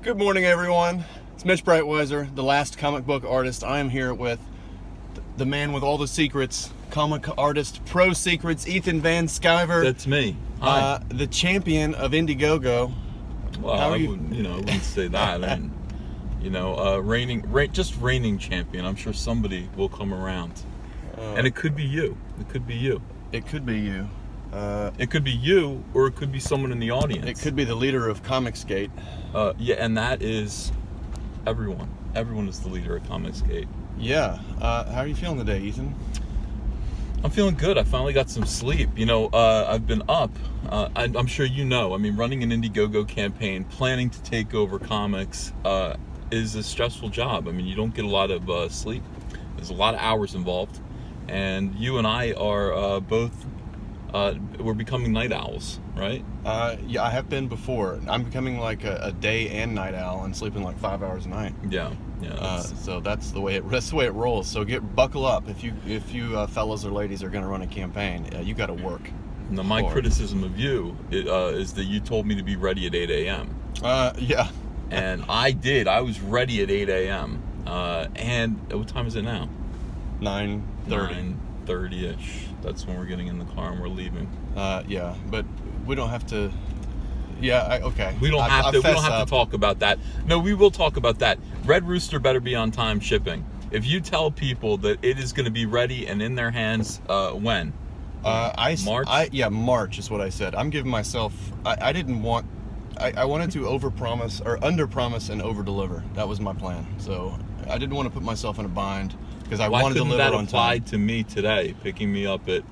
Good morning, everyone. It's Mitch Breitweiser, the last comic book artist. I am here with the man with all the secrets, ComicArtistPro Secrets, Ethan Van Sciver. That's me. Hi. The champion of Indiegogo. Well, How are you? I wouldn't say that. And reigning champion. I'm sure somebody will come around, and it could be you. It could be you. It could be you. It could be you, or it could be someone in the audience. It could be the leader of Comicsgate. Yeah, and that is everyone. Everyone is the leader of Comicsgate. Yeah. How are you feeling today, Ethan? I'm feeling good. I finally got some sleep. I've been up. I'm sure you know. I mean, running an Indiegogo campaign, planning to take over comics, is a stressful job. I mean, you don't get a lot of sleep. There's a lot of hours involved, and you and I are both. We're becoming night owls, right? Yeah, I have been before. I'm becoming like a day and night owl and sleeping like 5 hours a night. Yeah. So that's the way it rolls. So buckle up if you fellas or ladies are going to run a campaign. You got to work. Now, my criticism of you is that you told me to be ready at 8 a.m. Yeah. And I did. I was ready at 8 a.m. And what time is it now? 9:30. 9:30ish. That's when we're getting in the car and we're leaving. Yeah, but we don't have to. Yeah, okay. We don't have to talk about that. No, we will talk about that. Red Rooster better be on time shipping. If you tell people that it is going to be ready and in their hands, when? March? March is what I said. I'm giving myself. I didn't want. I wanted to overpromise or underpromise and overdeliver. That was my plan. So I didn't want to put myself in a bind because I wanted to deliver on time. Why couldn't that apply to me today, picking me up at?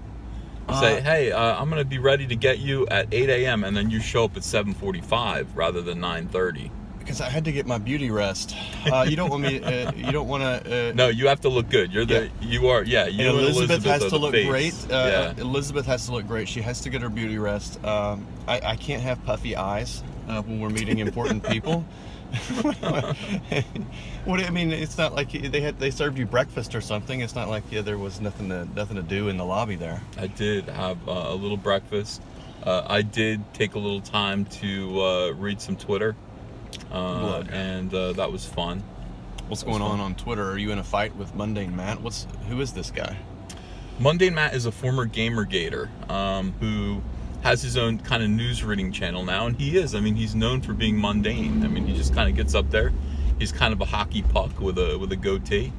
Say, hey, I'm going to be ready to get you at 8 a.m. and then you show up at 7:45 rather than 9:30. Because I had to get my beauty rest. You don't want me. You don't want to. No, you have to look good. You are. Yeah, you and Elizabeth has to look great. Yeah. Elizabeth has to look great. She has to get her beauty rest. I can't have puffy eyes when we're meeting important people. What I mean, it's not like they served you breakfast or something. It's not like there was nothing to do in the lobby there. I did have a little breakfast. I did take a little time to read some Twitter, and that was fun. What's going on Twitter? Are you in a fight with Mundane Matt? Who is this guy? Mundane Matt is a former Gamergator who has his own kind of news reading channel now, and he's known for being mundane. I mean, he just kind of gets up there. He's kind of a hockey puck with a goatee,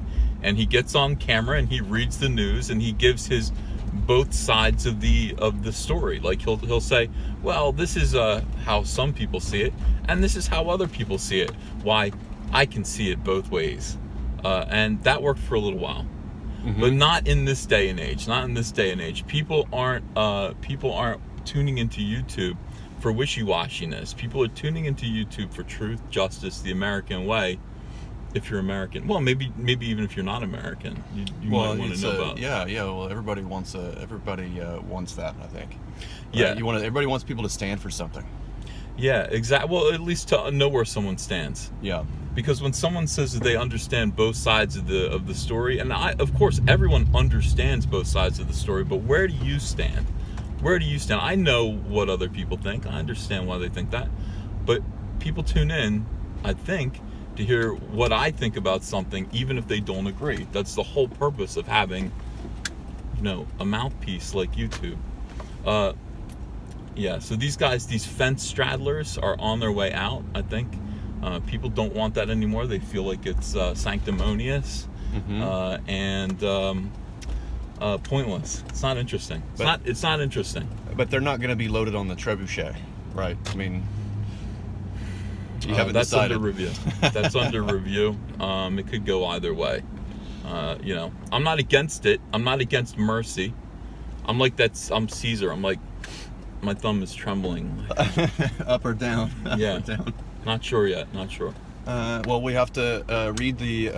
and he gets on camera and he reads the news and he gives his both sides of the story. Like he'll say, well, this is how some people see it, and this is how other people see it. Why, I can see it both ways, and that worked for a little while. Mm-hmm. But not in this day and age. Not in this day and age. People aren't tuning into YouTube for wishy-washiness. People are tuning into YouTube for truth, justice, the American way. If you're American, well, maybe even if you're not American, you might want to know about. Yeah. Well, everybody wants that. I think. Yeah. Everybody wants people to stand for something. Yeah, exactly. Well, at least to know where someone stands. Yeah. Because when someone says that they understand both sides of the story, and of course everyone understands both sides of the story, but where do you stand? Where do you stand? I know what other people think. I understand why they think that. But people tune in, I think, to hear what I think about something, even if they don't agree. That's the whole purpose of having, a mouthpiece like YouTube. So these guys, these fence straddlers, are on their way out, I think. People don't want that anymore. They feel like it's sanctimonious. Mm-hmm. And pointless. It's not interesting. It's not interesting. But they're not going to be loaded on the trebuchet, right? I mean, you haven't decided. Under review. That's under review. It could go either way. I'm not against it. I'm not against mercy. I'm Caesar. I'm like, my thumb is trembling. Up or down? Yeah. Up or down. Not sure yet. Not sure. Well, we have to read the.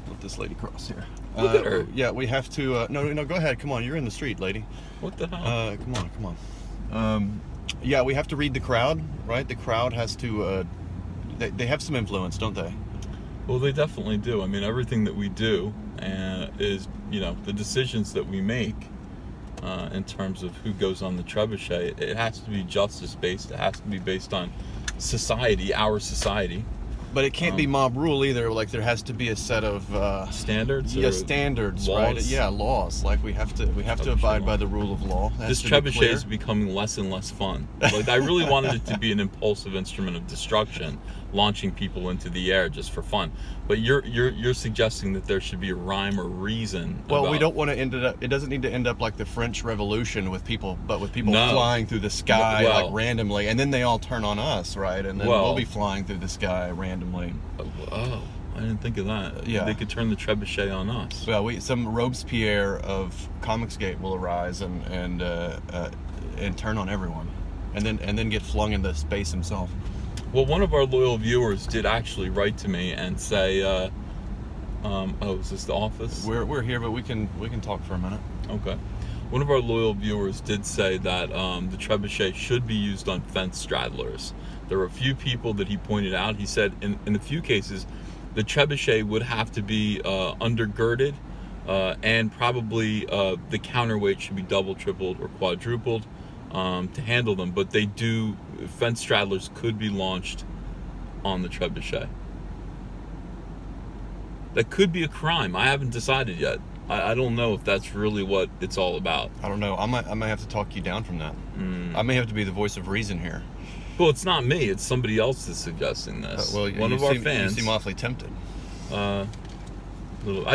Let this lady cross here. Look at her. Yeah, we have to. No, go ahead. Come on, you're in the street, lady. What the hell? Come on. Yeah, we have to read the crowd, right? The crowd has to. They have some influence, don't they? Well, they definitely do. I mean, everything that we do is, the decisions that we make in terms of who goes on the trebuchet. It has to be justice based. It has to be based on society, our society. But it can't be mob rule either. Like there has to be a set of standards. Standards, laws? right? Yeah, laws. Like we have to abide by the rule of law. This trebuchet is becoming less and less fun. Like I really wanted it to be an impulsive instrument of destruction, launching people into the air just for fun. But you're suggesting that there should be a rhyme or reason. Well, we don't want to end it up. It doesn't need to end up like the French Revolution with people flying through the sky like randomly, and then they all turn on us, right? And then we'll be flying through the sky randomly. Oh, I didn't think of that. Yeah, they could turn the trebuchet on us. Well, some Robespierre of Comicsgate will arise and turn on everyone, and then get flung into space himself. Well, one of our loyal viewers did actually write to me and say, is this the office? We're here, but we can talk for a minute. Okay. One of our loyal viewers did say that the trebuchet should be used on fence straddlers. There were a few people that he pointed out. He said in a few cases, the trebuchet would have to be undergirded, and probably the counterweight should be double, tripled, or quadrupled to handle them. But fence straddlers could be launched on the trebuchet. That could be a crime. I haven't decided yet. I don't know if that's really what it's all about. I don't know. I might have to talk you down from that. I may have to be the voice of reason here. Well, it's not me. It's somebody else that's suggesting this. One of our fans. You seem awfully tempted. I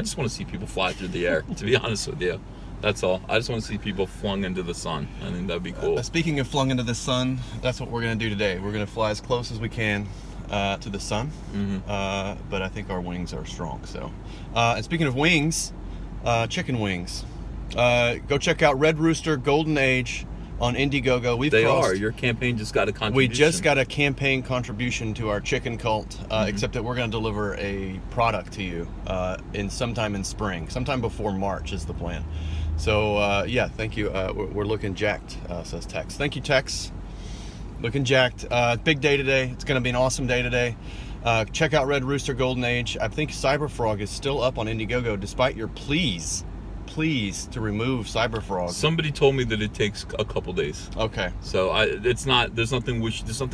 just want to see people fly through the air, to be honest with you. That's all. I just want to see people flung into the sun. I think that'd be cool. Speaking of flung into the sun, that's what we're going to do today. We're going to fly as close as we can to the sun. But I think our wings are strong. So, and speaking of wings, chicken wings. Go check out Red Rooster Golden Age on Indiegogo. Your campaign just got a contribution. We just got a campaign contribution to our chicken cult, except that we're going to deliver a product to you sometime in spring, sometime before March is the plan. So thank you. We're looking jacked, says Tex. Thank you, Tex. Looking jacked. Big day today. It's going to be an awesome day today. Check out Red Rooster Golden Age. I think Cyberfrog is still up on Indiegogo, despite your pleas to remove Cyberfrog. Somebody told me that it takes a couple days. Okay. So there's nothing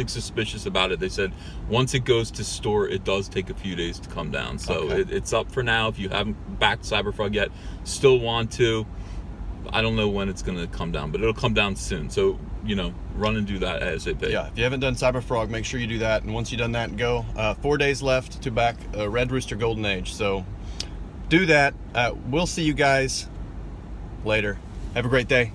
suspicious about it. They said once it goes to store, it does take a few days to come down. So it's up for now. If you haven't backed Cyberfrog yet, still want to. I don't know when it's going to come down, but it'll come down soon. So, run and do that ASAP. Yeah, if you haven't done Cyberfrog, make sure you do that. And once you've done that, go. 4 days left to back Red Rooster Golden Age. So do that. We'll see you guys later. Have a great day.